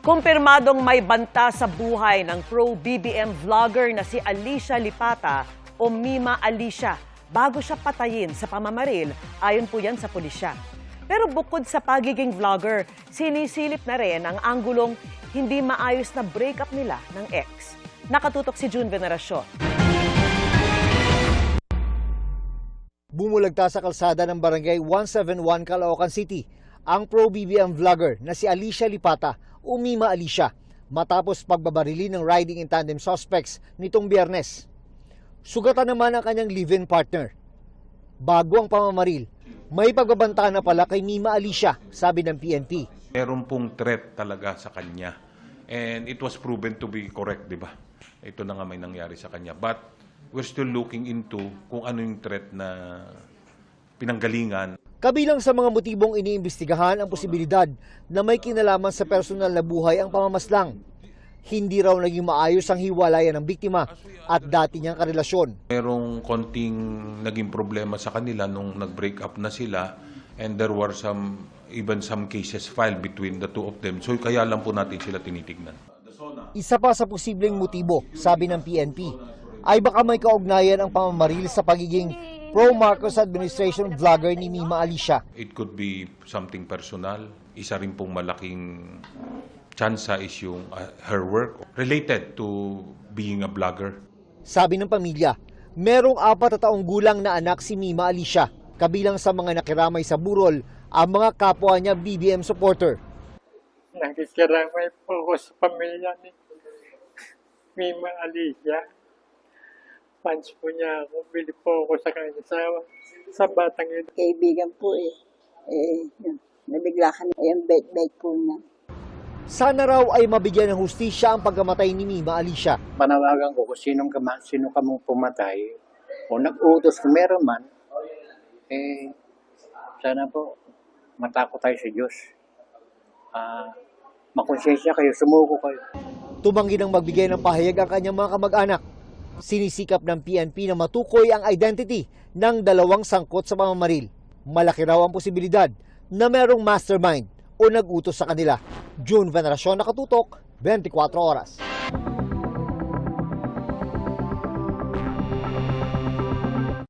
Kumpirmadong may banta sa buhay ng pro-BBM vlogger na si Alicia Lipata o Mima Alicia bago siya patayin sa pamamaril, ayon po yan sa pulisya. Pero bukod sa pagiging vlogger, sinisilip na rin ang anggulong hindi maayos na breakup nila ng ex. Nakatutok si June Veneracion. Bumulagta sa kalsada ng Barangay 171 Caloocan City ang pro-BBM vlogger na si Alicia Lipata o Mima Alicia matapos pagbabarili ng riding in tandem suspects nitong Biyernes. Sugatan naman ang kanyang live-in partner. Bago ang pamamaril, may pagbabanta na pala kay Mima Alicia, sabi ng PNP. Meron pong threat talaga sa kanya and it was proven to be correct, di ba? Ito na nga may nangyari sa kanya. But we're still looking into kung ano yung threat na pinanggalingan. Kabilang sa mga motibong iniimbestigahan ang posibilidad na may kinalaman sa personal na buhay ang pamamaslang. Hindi raw naging maayos ang hiwalayan ng biktima at dati niyang karelasyon. Merong konting naging problema sa kanila nung nag-break up na sila and there were even some cases filed between the two of them. So kaya lang po natin sila tinitignan. Isa pa sa posibleng motibo, sabi ng PNP, ay baka may kaugnayan ang pamamaril sa pagiging pro-Marcos administration vlogger ni Mima Alicia. It could be something personal. Isa rin pong malaking tsansa is yung her work related to being a vlogger. Sabi ng pamilya, merong 4 na taong gulang na anak si Mima Alicia. Kabilang sa mga nakiramay sa burol ang mga kapwa niya BBM supporter. Nakikiramay po ako sa pamilya ni Mima Alicia. Fans po niya ako. Bili po ako sa kanya sa batang ito. Kaibigan po nabigla ka na yung bait-bait po niya. Sana raw ay mabigyan ng hustisya ang pagkamatay ni Mima Alicia. Panawagan ko kung sino ka mong pumatay o nag-utos kung meron man, sana po matakot tayo sa Diyos. Makonsensya kayo, sumuko kayo. Tumanggi ng magbigay ng pahayag ang kanyang mga kamag-anak. Sinisikap ng PNP na matukoy ang identity ng 2 sangkot sa pamamaril. Malaki raw ang posibilidad na merong mastermind o nag-utos sa kanila. June Veneracion, Nakatutok, 24 Oras.